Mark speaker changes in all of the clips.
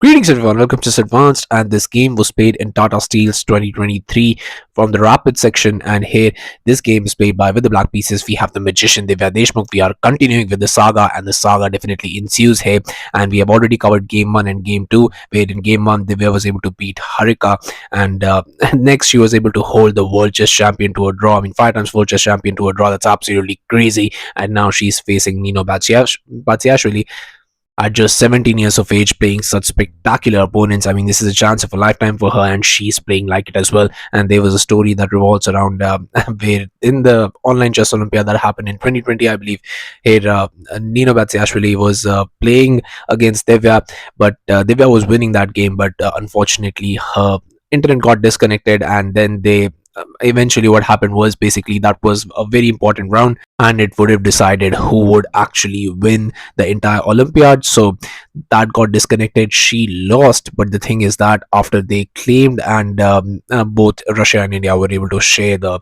Speaker 1: Greetings everyone, welcome to Advanced, and this game was played in Tata Steel's 2023 from the Rapid section. And here, this game is played by, with the black pieces, we have the Magician Divya Deshmukh. We are continuing with the Saga, and the Saga definitely ensues here. And we have already covered Game 1 and Game 2, where in Game 1, Divya was able to beat Harika, and next she was able to hold the World Chess Champion to a draw. I mean, 5 times World Chess Champion to a draw, that's absolutely crazy. And now she's facing Nino Batsiashvili at just 17 years of age, playing such spectacular opponents. I mean, this is a chance of a lifetime for her, and she's playing like it as well. And there was a story that revolves around where in the online chess Olympia that happened in 2020, I believe, here Nino Batsiashvili was playing against Divya, but Divya was winning that game, but unfortunately her internet got disconnected, and then they eventually what happened was basically that was a very important round, and it would have decided who would actually win the entire Olympiad. So that got disconnected. She lost, but the thing is that after they claimed, and both Russia and India were able to share the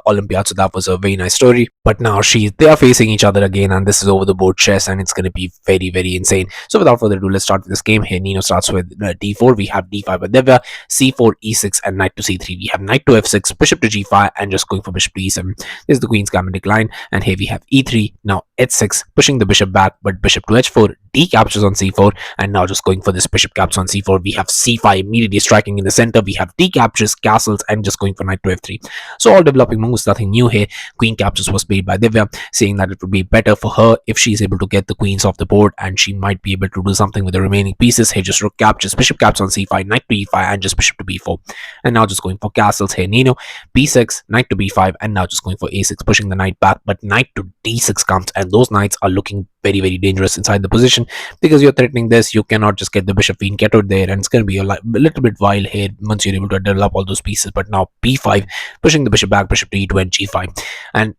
Speaker 1: Olympiad, so that was a very nice story. But now they are facing each other again, and this is over the board chess, and it's going to be very insane. So without further ado, let's start with this game here. Nino starts with d4. We have d5 with Divya, c4, e6, and knight to c3. We have knight to f6, bishop to g5, and just going for bishop to e7. This is the queen's gamma decline, and here we have e3, now h6, pushing the bishop back, but bishop to h4, d captures on c4, and now just going for this bishop captures on c4. We have c5 immediately striking in the center. We have d captures, castles, and just going for knight to f3. So all developing moves, nothing new here. Queen captures was played by Divya, saying that it would be better for her if she's able to get the queens off the board, and she might be able to do something with the remaining pieces. Here just rook captures, bishop captures on c5, knight to e5, and just bishop to b4. And now just going for castles here. Nino b6, knight to b5, and now just going for a6, pushing the knight back, but knight to d6 comes, and those knights are looking very dangerous inside the position, because you're threatening this. You cannot just get the bishop being kept there, and it's going to be a little bit wild here once you're able to develop all those pieces. But now b5, pushing the bishop back, bishop to e2 and g5. And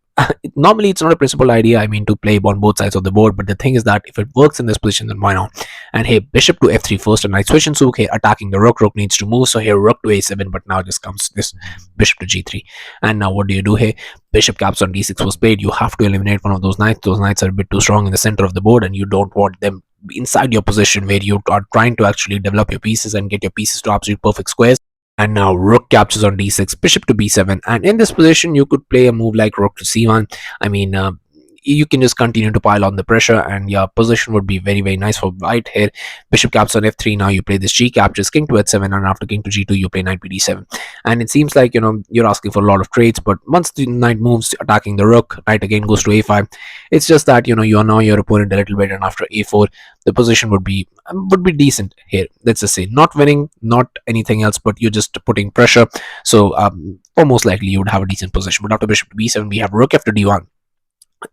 Speaker 1: normally it's not a principal idea, I mean, to play on both sides of the board, but the thing is that if it works in this position, then why not? And here bishop to f3 first, a knight switch and souk here, attacking the rook. Rook needs to move, so here rook to a7, but now just comes this bishop to g3. And now what do you do here? Bishop caps on d6 was played. You have to eliminate one of those knights. Those knights are a bit too strong in the center of the board, and you don't want them inside your position where you are trying to actually develop your pieces and get your pieces to absolute perfect squares. And now rook captures on d6, bishop to b7, and in this position you could play a move like rook to c1. I mean, you can just continue to pile on the pressure, and your position would be very nice for white here. Bishop captures on f3. Now you play this g captures, king to h7, and after king to g2 you play knight to d7. And it seems like, you're asking for a lot of trades, but once the knight moves attacking the rook, knight again goes to a5. It's just that you annoy your opponent a little bit, and after a4 the position would be decent here. Let's just say not winning, not anything else, but you're just putting pressure. So or most likely you would have a decent position. But after bishop to b7 we have rook f to d1,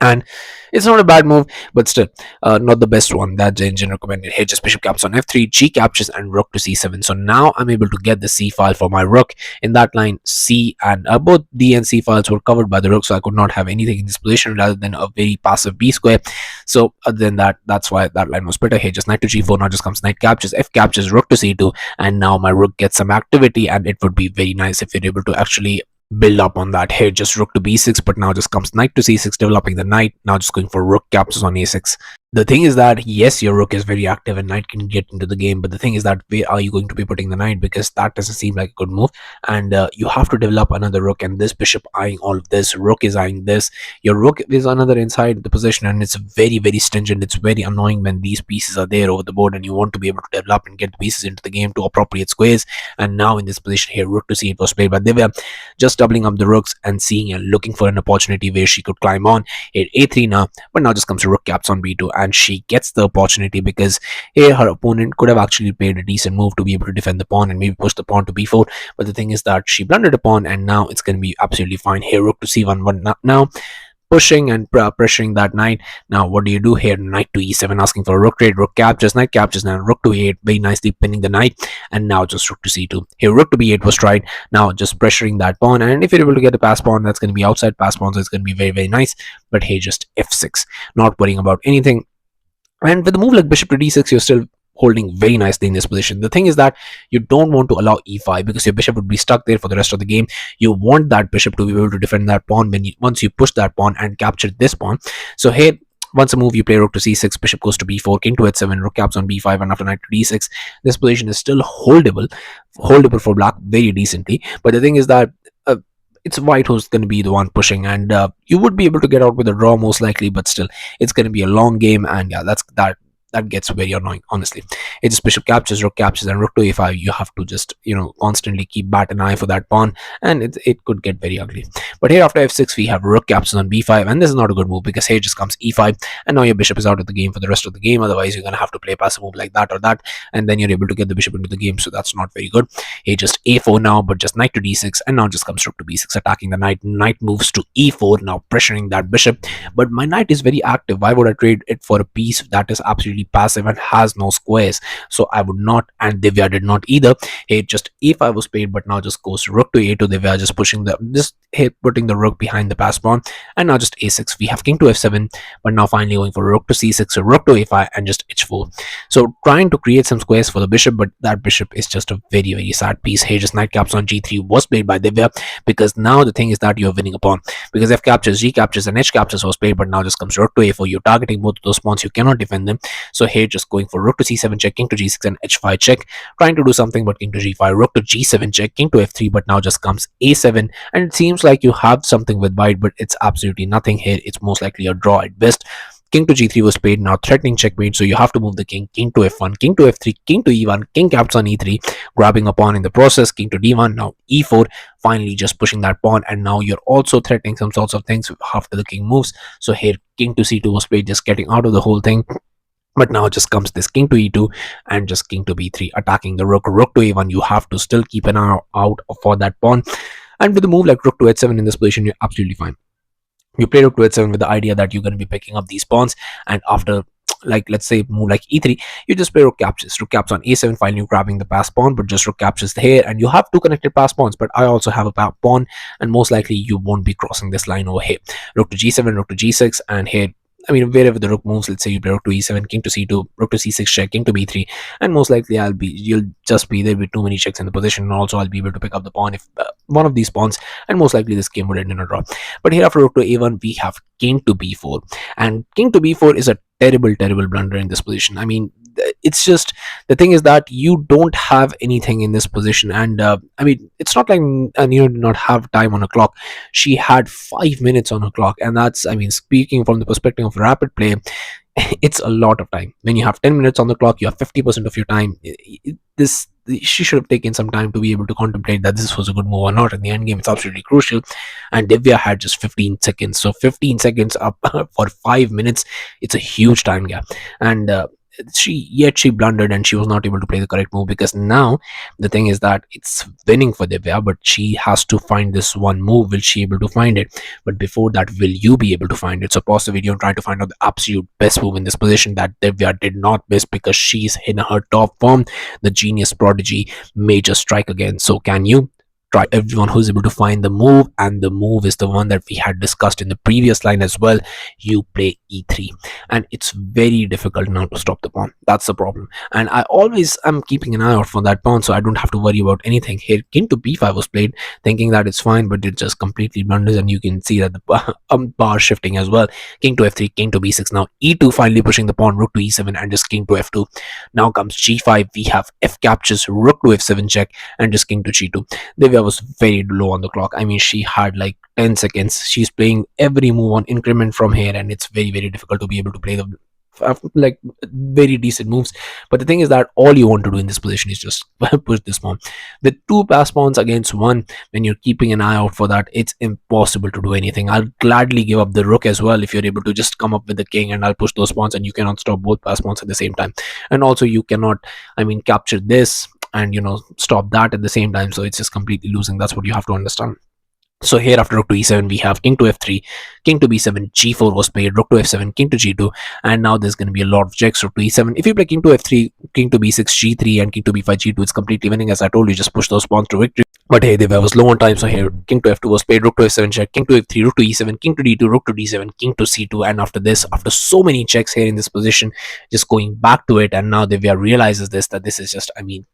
Speaker 1: and it's not a bad move, but still not the best one that the engine recommended. Here just bishop captures on f3, g captures, and rook to c7. So now I'm able to get the c file for my rook. In that line, c and both d and c files were covered by the rook, so I could not have anything in this position rather than a very passive b square. So other than that, that's why that line was better. Here just knight to g4. Now just comes knight captures, f captures, rook to c2, and now my rook gets some activity, and it would be very nice if you're able to actually build up on that. Here just rook to b6, but now just comes knight to c6, developing the knight. Now just going for rook captures on a6. The thing is that yes, your rook is very active and knight can get into the game, but the thing is that where are you going to be putting the knight, because that doesn't seem like a good move. And you have to develop another rook, and this bishop eyeing all of this, rook is eyeing this, your rook is another inside the position, and it's very stringent. It's very annoying when these pieces are there over the board, and you want to be able to develop and get the pieces into the game to appropriate squares. And now in this position here, rook to c8 was played by Divya, just doubling up the rooks and seeing and looking for an opportunity where she could climb on. Here a3 now, but now just comes rook caps on b2, and she gets the opportunity because here her opponent could have actually played a decent move to be able to defend the pawn and maybe push the pawn to b4, but the thing is that she blundered a pawn, and now it's going to be absolutely fine. Here rook to c1, but now pushing and pressuring that knight. Now what do you do here? Knight to e7, asking for a rook trade. Rook captures, knight captures, now rook to e8, very nicely pinning the knight. And now just rook to c2. Here rook to b8 was tried. Now just pressuring that pawn, and if you're able to get the pass pawn, that's going to be outside pass pawn, so it's going to be very nice. But here just f6, not worrying about anything. And with a move like bishop to d6, you're still holding very nicely in this position. The thing is that you don't want to allow e5, because your bishop would be stuck there for the rest of the game. You want that bishop to be able to defend that pawn once you push that pawn and capture this pawn. So here Once a move, you play rook to c6, bishop goes to b4, king to h7, rook caps on b5, and after knight to d6. This position is still holdable for black very decently. But the thing is that it's white who's going to be the one pushing, and you would be able to get out with a draw most likely, but still, it's going to be a long game, and yeah, that gets very annoying, honestly. It's just bishop captures, rook captures, and rook to a5. You have to just, constantly keep bat an eye for that pawn, and it could get very ugly. But here after f6, we have rook captures on b5, and this is not a good move because here just comes e5, and now your bishop is out of the game for the rest of the game. Otherwise, you're going to have to play a passive move like that or that, and then you're able to get the bishop into the game, so that's not very good. Here just a4 now, but just knight to d6, and now just comes rook to b6, attacking the knight. Knight moves to e4, now pressuring that bishop, but my knight is very active. Why would I trade it for a piece that is absolutely passive and has no squares? So I would not, and Divya did not either. Here just e5 was played, but now just goes rook to a2. Divya just putting the rook behind the pass pawn, and now just a6. We have king to f7, but now finally going for rook to c6, so rook to a5, and just h4. So trying to create some squares for the bishop, but that bishop is just a very, very sad piece. Here just knight caps on g3 was played by Divya, because now the thing is that you're winning a pawn, because f captures, g captures, and h captures was played, but now just comes rook to a4. You're targeting both of those pawns, you cannot defend them. So here just going for rook to c7 check, king to g6, and h5 check, trying to do something, but king to g5, rook to g7 check, king to f3, but now just comes a7, and it seems like you have something with white, but it's absolutely nothing here. It's most likely a draw at best. King to g3 was played, now threatening checkmate, so you have to move the king. King to f1, king to f3, king to e1, king caps on e3, grabbing a pawn in the process. King to d1, now e4, finally just pushing that pawn, and now you're also threatening some sorts of things after the king moves. So here king to c2 was played, just getting out of the whole thing. But now just comes this king to e2, and just king to b3, attacking the rook. Rook to a1, you have to still keep an eye out for that pawn. And with a move like rook to h7 in this position, you're absolutely fine. You play rook to h7 with the idea that you're going to be picking up these pawns, and after, like, let's say move like e3, you just play rook captures. Rook caps on a7, finally grabbing the pass pawn, but just rook captures here, and you have two connected pass pawns, but I also have a pawn, and most likely you won't be crossing this line over here. Rook to g7, rook to g6, and here, I mean, wherever the rook moves, let's say you play rook to e7, king to c2, rook to c6 check, king to b3, and most likely you'll just be there with too many checks in the position, and also I'll be able to pick up the pawn if one of these pawns, and most likely this game would end in a draw. But here after rook to a1, we have king to b4, and king to b4 is a terrible blunder in this position. I mean, it's just, the thing is that you don't have anything in this position, and I mean, it's not like Nino did not have time on a clock. She had 5 minutes on her clock, and that's, I mean, speaking from the perspective of rapid play, it's a lot of time. When you have 10 minutes on the clock, you have 50% of your time. This, she should have taken some time to be able to contemplate that this was a good move or not. In the end game, it's absolutely crucial, and Divya had just 15 seconds, so 15 seconds up for 5 minutes, it's a huge time gap. And she blundered, and she was not able to play the correct move, because now the thing is that it's winning for Divya, but she has to find this one move. Will she able to find it? But before that, will you be able to find it? So pause the video and try to find out the absolute best move in this position that Divya did not miss, because she's in her top form. The genius prodigy may just strike again. So can you? Try everyone who's able to find the move, and the move is the one that we had discussed in the previous line as well. You play e3, and it's very difficult now to stop the pawn. That's the problem, and I always am keeping an eye out for that pawn, so I don't have to worry about anything. Here king to b5 was played, thinking that it's fine, but it just completely blunders, and you can see that the bar shifting as well. King to f3, king to b6, now e2, finally pushing the pawn, rook to e7, and just king to f2. Now comes g5, we have f captures, rook to f7 check, and just king to g2. Divya was very low on the clock. I mean, she had like 10 seconds. She's playing every move on increment from here, and it's very difficult to be able to play the like very decent moves. But the thing is that all you want to do in this position is just push this pawn. With two pass pawns against one, when you're keeping an eye out for that, it's impossible to do anything. I'll gladly give up the rook as well if you're able to just come up with the king, and I'll push those pawns, and you cannot stop both pass pawns at the same time. And also you cannot, I mean, capture this and stop that at the same time, so it's just completely losing. That's what you have to understand. So here after rook to e7, we have king to f3, king to b7, g4 was played, rook to f7, king to g2, and now there's going to be a lot of checks. Rook to e7, if you play king to f3, king to b6, g3, and king to b5, g2, it's completely winning. As I told you, just push those pawns to victory. But hey, Divya was low on time, so here king to f2 was played, rook to f7 check, king to f3, rook to e7, king to d2, rook to d7, king to c2, and after this, after so many checks here in this position, just going back to it, and now Divya realizes this, that this is just, I mean,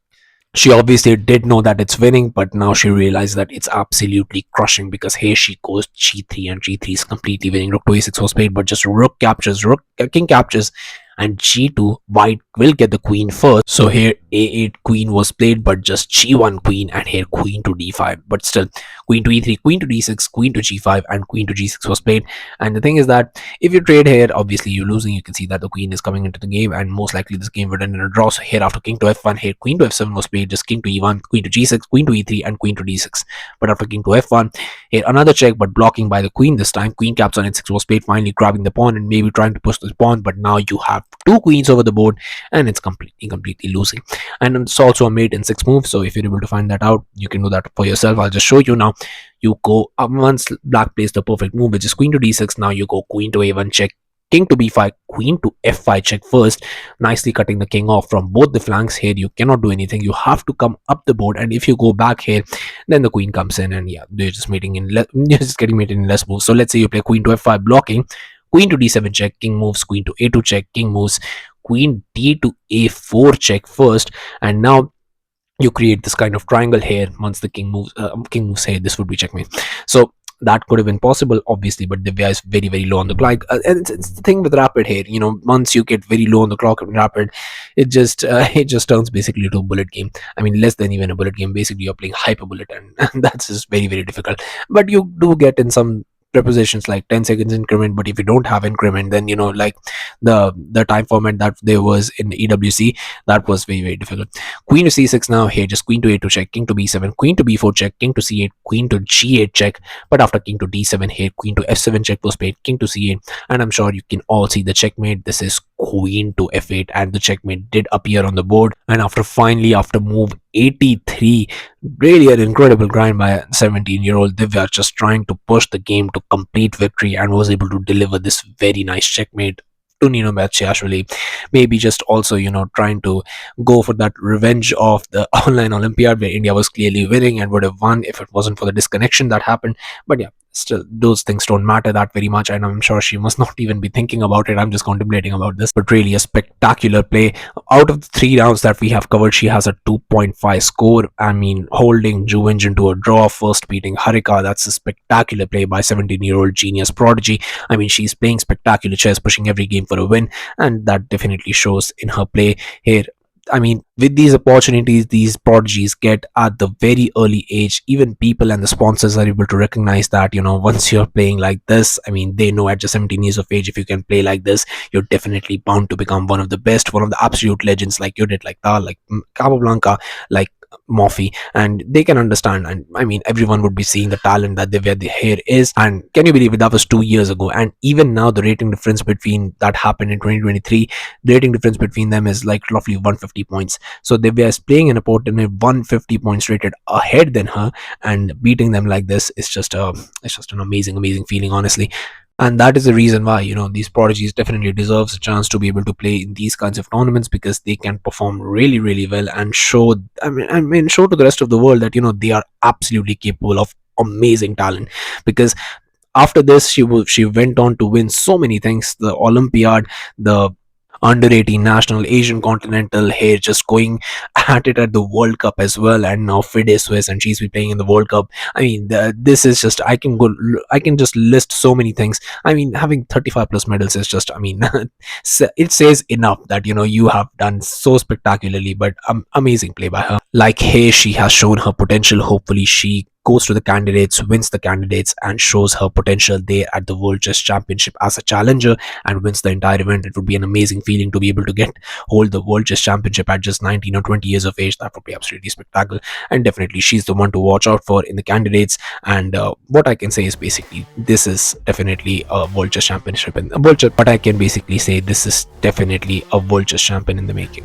Speaker 1: She obviously did know that it's winning, but now she realized that it's absolutely crushing, because here she goes g3, and g3 is completely winning. Rook to a6 was played, but just rook captures, king captures, and g2. White will get the queen first. So here a8 queen was played, but just g1 queen, and here queen to d5. But still, queen to e3, queen to d6, queen to g5, and queen to g6 was played. And the thing is that if you trade here, obviously you're losing. You can see that the queen is coming into the game, and most likely this game would end in a draw. So here after king to f1, here queen to f7 was played, just king to e1, queen to g6, queen to e3, and queen to d6. But after king to f1, here another check, but blocking by the queen this time. Queen caps on h6 was played, finally grabbing the pawn and maybe trying to push this pawn. But now you have two queens over the board, and it's completely losing. And it's also a mate in 6 move. So if you're able to find that out, you can do that for yourself. I'll just show you now. You go once black plays the perfect move, which is queen to d6. Now you go queen to a1 check, king to b5, queen to f5 check first, nicely cutting the king off from both the flanks. Here you cannot do anything, you have to come up the board, and if you go back here, then the queen comes in, and yeah, they're just mating in you're just getting mated in less moves. So let's say you play queen to f5 blocking, queen to d7 check, king moves, queen to a2 check, king moves, queen d to a4 check first, and now you create this kind of triangle here. Once the king moves here, this would be checkmate. So that could have been possible, obviously, but Divya is very low on the clock. And it's the thing with rapid here, once you get very low on the clock in rapid, it just it just turns basically to a bullet game. I mean, less than even a bullet game. Basically, you're playing hyper bullet, and that's just very difficult. But you do get in some prepositions like 10 seconds increment. But if you don't have increment, then like the time format that there was in EWC, that was very difficult. Queen to c6 now. Here just queen to a2 check, king to b7, queen to b4 check, king to c8, queen to g8 check. But after king to d7, here queen to f7 check was played, king to c8, and I'm sure you can all see the checkmate. This is queen to f8, and the checkmate did appear on the board. And after move 83, really an incredible grind by 17-year-old Divya, just trying to push the game to complete victory, and was able to deliver this very nice checkmate to Nino Batsiashvili. Maybe just also trying to go for that revenge of the online Olympiad, where India was clearly winning and would have won if it wasn't for the disconnection that happened. But yeah, still those things don't matter that very much, and I'm sure she must not even be thinking about it. I'm just contemplating about this. But really a spectacular play. Out of the 3 rounds that we have covered, she has a 2.5 score. I mean, holding Juvenj into a draw, first beating Harika. That's a spectacular play by 17-year-old genius prodigy. I mean, she's playing spectacular chess, pushing every game for a win, and that definitely shows in her play here. I mean, with these opportunities these prodigies get at the very early age, even people and the sponsors are able to recognize that, once you're playing like this, I mean, they know at just 17 years of age, if you can play like this, you're definitely bound to become one of the best, one of the absolute legends, like you did, like Tal, like Capablanca, like Morphy, and they can understand. And I mean, everyone would be seeing the talent that Divya here is. And can you believe it, that was 2 years ago, and even now the rating difference between that happened in 2023, the rating difference between them is like roughly 150 points. So Divya is playing an opponent 150 points rated ahead than her, and beating them like this is just it's just an amazing feeling, honestly. And that is the reason why these prodigies definitely deserves a chance to be able to play in these kinds of tournaments, because they can perform really well and show, I mean show to the rest of the world that they are absolutely capable of amazing talent. Because after this, she went on to win so many things: the Olympiad, the under 18 national, Asian continental, here just going at it at the World Cup as well, and now FIDE Swiss, and she's been playing in the World Cup. I mean, this is just, I can just list so many things. I mean, having 35 plus medals is just, I mean, it says enough that you have done so spectacularly. But amazing play by her. Like here, she has shown her potential. Hopefully she goes to the candidates, wins the candidates, and shows her potential there at the World Chess Championship as a challenger, and wins the entire event. It would be an amazing feeling to be able to hold the World Chess Championship at just 19 or 20 years of age. That would be absolutely spectacular, and definitely she's the one to watch out for in the candidates. And what I can say is basically this is definitely a World Chess Championship in a World Chess, but I can basically say this is definitely a World Chess champion in the making.